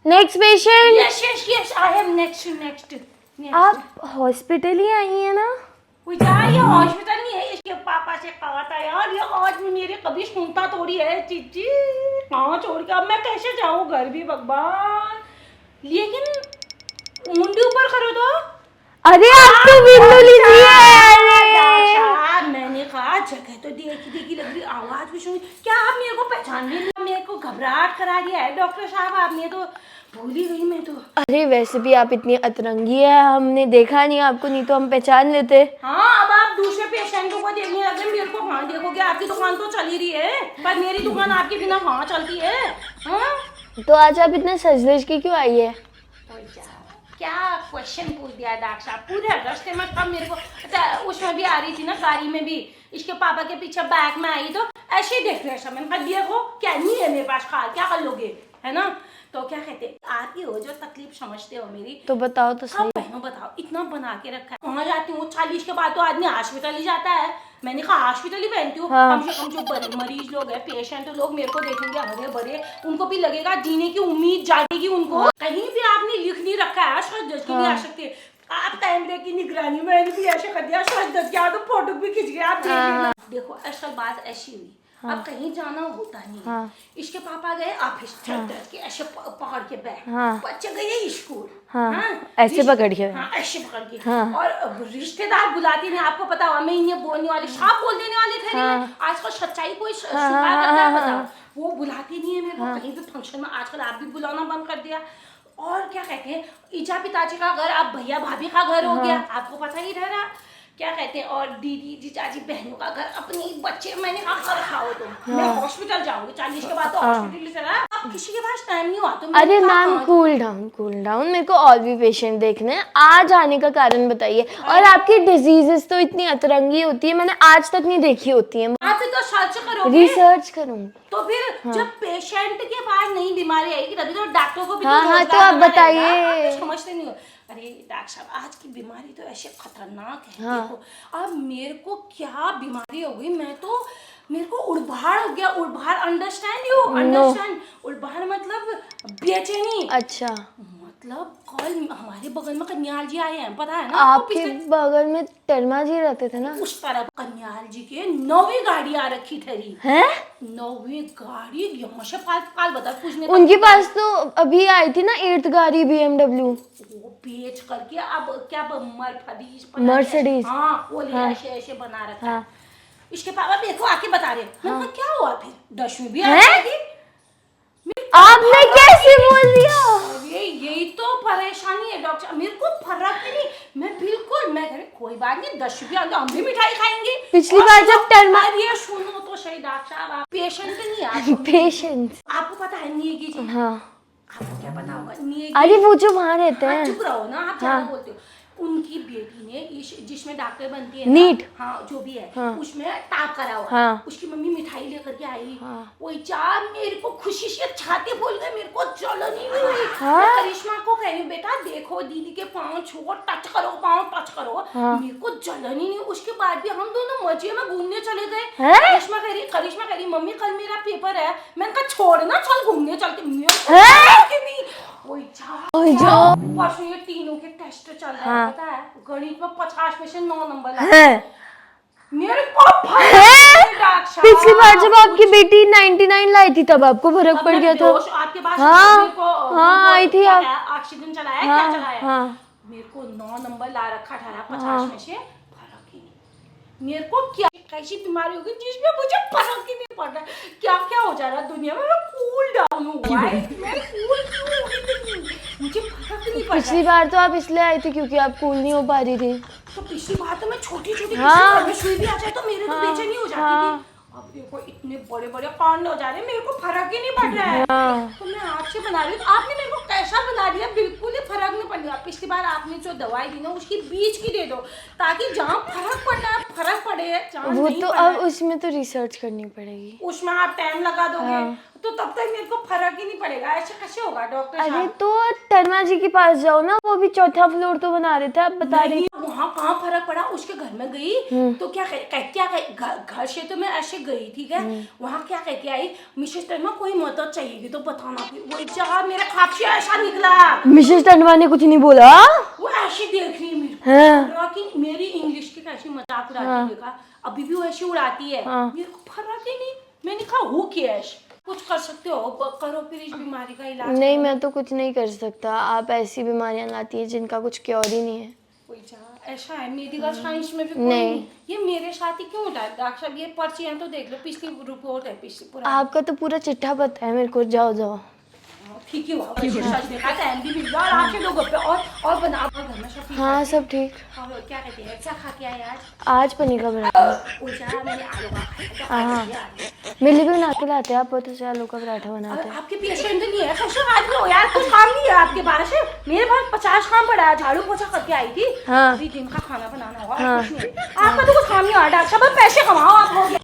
Next patient. Yes yes yes I am next. आप hospital ही आई हैं ना? ये हॉस्पिटल नहीं है, इसके पापा से कहा था यार, ये आज मेरे कभी सुनता थोड़ी है चीची। कहाँ छोड़ के अब मैं कैसे जाऊँ घर भी भगवान। लेकिन मुंडी ऊपर करो तो। अरे आप तो बिल्लू लीजिए। अरे मैंने कहा जगह तो देखी लग रही, आवाज भी सुनी। क्या आप मेरे को पहचान भी नहीं? मेरे को घबराहट करा दिया है डॉक्टर साहब, आपने तो भूल ही गई मैं तो। अरे वैसे भी आप इतनी अतरंगी है, हमने देखा नहीं आपको, नहीं तो हम पहचान लेते। हाँ अब आप दूसरे पेशेंटों को देखने लगे, मेरे को कहाँ देखोगे? आपकी दुकान तो चल ही रही है, पर मेरी दुकान आपके बिना कहाँ चलती है? हाँ? तो आज आप इतने सज-धज के क्यों आई है? क्या क्वेश्चन पूछ दिया डॉक्टर साहब, पूरे रास्ते में कब मेरे को उसमें भी आ रही थी ना, गाड़ी में भी इसके पापा के पीछे बैग में आई तो ऐसे ही देख रहे सब। मैंने कहा देखो क्या नहीं है मेरे पास, खा क्या कर लोगे, है ना? तो क्या कहते आती हो जो तकलीफ समझते हो मेरी, तो बताओ तो सही। बहनों बताओ, इतना बना के रखा है। वहाँ जाती हूँ 40 के बाद तो आदमी हॉस्पिटल ही जाता है। मैंने कहा हॉस्पिटल ही पहनती हूँ। हाँ। कम से कम जो मरीज लोग हैं, पेशेंट लोग मेरे को देखेंगे हरे भरे, उनको भी लगेगा जीने की उम्मीद जागेगी उनको। हाँ। कहीं भी आपने लिख नहीं रखा है सच दस की नहीं आ सकते आप, कैमरे की निगरानी मैंने भी ऐसे कर दिया, सच दस के तो फोटो भी खींच गया आप। हाँ। देखो असल बात ऐसी हुई। हाँ। अब कहीं जाना होता नहीं। हाँ। इसके पापा गए ऑफिस, हाँ। के ऐसे पकड़ के बैठ। हाँ। बच्चे गए स्कूल। हाँ। हाँ। ऐसे पकड़ के। हाँ ऐसे पकड़ के। हाँ। और रिश्तेदार बुलाते नहीं, आपको पता हुआ मैं इन्हें बोलने वाली साफ बोल देने वाले थे। हाँ। आजकल सच्चाई कोई छुपा करता है बताओ, वो बुलाती नहीं है मेरे को। हाँ। कहीं भी फंक्शन में आजकल आप भी बुलाना बंद कर दिया। और क्या कहते हैं ईजा पिताजी का घर अब भैया भाभी का घर हो गया, आपको पता ही रहा। क्या कहते हैं और दीदी जीजाजी बहनों का घर, अपनी बच्चे। मैंने कहा खाओ तुम, मैं हॉस्पिटल जाऊंगी 40 के बाद तो हॉस्पिटल ही चला। अब किसी के पास टाइम नहीं हुआ तो अरे मैम कूल डाउन, मेरे को और भी पेशेंट देखने हैं। आज आने का कारण बताइए। और आपकी डिजीजेस तो इतनी अतरंगी होती है, मैंने आज तक नहीं देखी होती है। आप तो सर्च करोगे, रिसर्च करूंगी तो फिर हाँ। जब पेशेंट के पास नई बीमारी आएगी तभी तो डॉक्टर को भी हाँ तो आप बताइए। समझते नहीं हो। अरे डॉक्टर साहब आज की बीमारी तो ऐसे खतरनाक है। हाँ। देखो अब मेरे को क्या बीमारी हो गई, मैं तो मेरे को उड़भार हो गया। उड़भार अंडरस्टैंड यू? अंडरस्टैंड उड़भार मतलब बेचैनी। अच्छा मतलब कल हमारे बगल में कन्याल जी आए हैं, पता है ना आपके बगल में तरमा जी रहते थे ना? उस तरफ कन्याल जी के 9वीं गाड़ी आ रखी ठहरी है। 9वीं गाड़ी यहाँ से पाल बता पूछने उनके पास तो अभी आई थी ना 8th गाड़ी BMW, वो बेच करके अब क्या मर्सिडीज। हाँ वो ऐसे ऐसे बना रखा है। इसके पापा देखो आके बता रहे हैं क्या हुआ फिर 10वीं भी आ गई। आपने कैसे बोल दिया? यही तो परेशानी है डॉक्टर, मेरे को फर्क ही नहीं। मैं बिल्कुल मैं कोई बात नहीं 10वीं भी आ गई, हम भी मिठाई खाएंगे। पिछली बार जब टर्मा ये सुनो तो सही डॉक्टर साहब, आप पेशेंट नहीं आप पेशेंट आपको पता है नियगी जी? हाँ आपको क्या पता होगा नियगी? अरे वो जो वहाँ रहते हैं। चुप रहो ना आप, ज्यादा बोलते हो। उनकी बेटी ने जिसमें डॉक्टर बनती है नीट, हाँ जो भी है हाँ। उसमें टॉप करा हुआ। हाँ। उसकी मम्मी मिठाई लेकर के आई। हाँ। वही चार मेरे को खुशी से छाती फूल गई, मेरे को जलन ही नहीं हुई। हाँ। करिश्मा को कह रही बेटा देखो दीदी के पाँव छुओ, टच करो, पाँव टच करो। हाँ। मेरे को जलन ही नहीं। उसके बाद भी हम दोनों मजे में घूमने चले गए। करिश्मा कह रही मम्मी कल मेरा पेपर है। मैंने कहा छोड़ ना चल घूमने चलते। परसों ये तीनों के टेस्ट चल रहे हैं। पता है गणित में 50 में से 9 नंबर लाए। मेरे को पिछली बार जब आपकी बेटी 99 लाई थी तब आपको फर्क पड़ गया था। आपके पास हाँ आई थी आप। ऑक्सीजन चलाया क्या चलाया? मेरे को 9 नंबर ला रखा 50 में से, फर्क ही नहीं। मेरे को क्या कैसी बीमारी होगी जिसमें मुझे फर्क ही नहीं पड़ रहा? क्या क्या हो जा रहा है दुनिया में? मैं कूल डाउन हूँ मुझे फर्क नहीं पड़ रहा। पिछली बार तो आप इसलिए आई थी क्योंकि आप कूल नहीं हो पा रही थी। तो पिछली बार तो मैं छोटी सुई भी आ जाए तो मेरे तो बेचैनी हो जाती थी। अब देखो इतने बड़े बड़े कांड हो जा रहे हैं, मेरे को फर्क ही नहीं पड़ रहा है। तो मैं आपसे बना रही हूँ, आपने मेरे को कैसा बना दिया, बिल्कुल ही फर्क नहीं पड़ रहा। पिछली बार आपने जो दवाई दी ना उसकी बीच की दे दो ताकि जहाँ फर्क पड़ना है फर्क पड़े। वो तो अब उसमें तो रिसर्च करनी पड़ेगी, उसमें आप टाइम लगा दोगे। तो तब तक मेरे को फर्क ही नहीं पड़ेगा, ऐसे कैसे होगा डॉक्टर अरे साहब? तो तन्मा जी के पास जाओ ना, वो भी चौथा फ्लोर तो बना रहे थे, आप बता रही। नहीं, वहाँ कहाँ फर्क पड़ा, उसके घर में गई तो क्या घर से तो मैं ऐसे गई, ठीक है, वहाँ क्या कह के आई, मिसेस तन्मा कोई मदद चाहिए तो बताना। वो जहाँ मेरा खाप से ऐसा निकला, मिसेस तन्मा ने कुछ नहीं बोला। वो ऐसे देख रही है मेरे को, हाँ। कि मेरी इंग्लिश की कैसी मजाक उड़ाती, देखा अभी भी वैसे उड़ाती है, मेरे को फर्क ही नहीं। मैंने कहा हो कैश कुछ कर सकते हो, करो फिर इस बीमारी का इलाज। नहीं, मैं तो कुछ नहीं कर सकता। आप ऐसी बीमारियां लाती है जिनका कुछ क्योर ही नहीं है। कोई ऐसा है मेडिकल साइंस में भी कोई नहीं। ये मेरे साथ ही क्यों होता है डॉक्टर साहब? ये पर्चियां तो देख लो, पिछली रिपोर्ट है, पिछली पूरा। आपका तो पूरा चिट्ठा पता है मेरे को। जाओ जाओ। ठीक ही हुआ, सच देखा टाइम भी मिल गया और आपके लोगों पे और बना घर में सब ठीक हाँ, सब ठीक। है? और क्या कहते हैं, क्या खा के आए आज? आज पनीर का पराठा। मैंने आलू का खाया, हाँ, मेरे लिए भी बना के लाते हैं आप, बहुत से आलू का पराठा बनाते हैं। आपके पेशेंट नहीं है, कैसे आदमी हो यार, कुछ काम नहीं है आपके पास? मेरे पास 50 काम पड़ा है, झाड़ू पोछा करके आई थी, हाँ। अभी दिन का खाना बनाना होगा, कुछ नहीं है। आपका तो कुछ काम नहीं हुआ डॉक्टर साहब, पैसे कमाओ आप। हो गया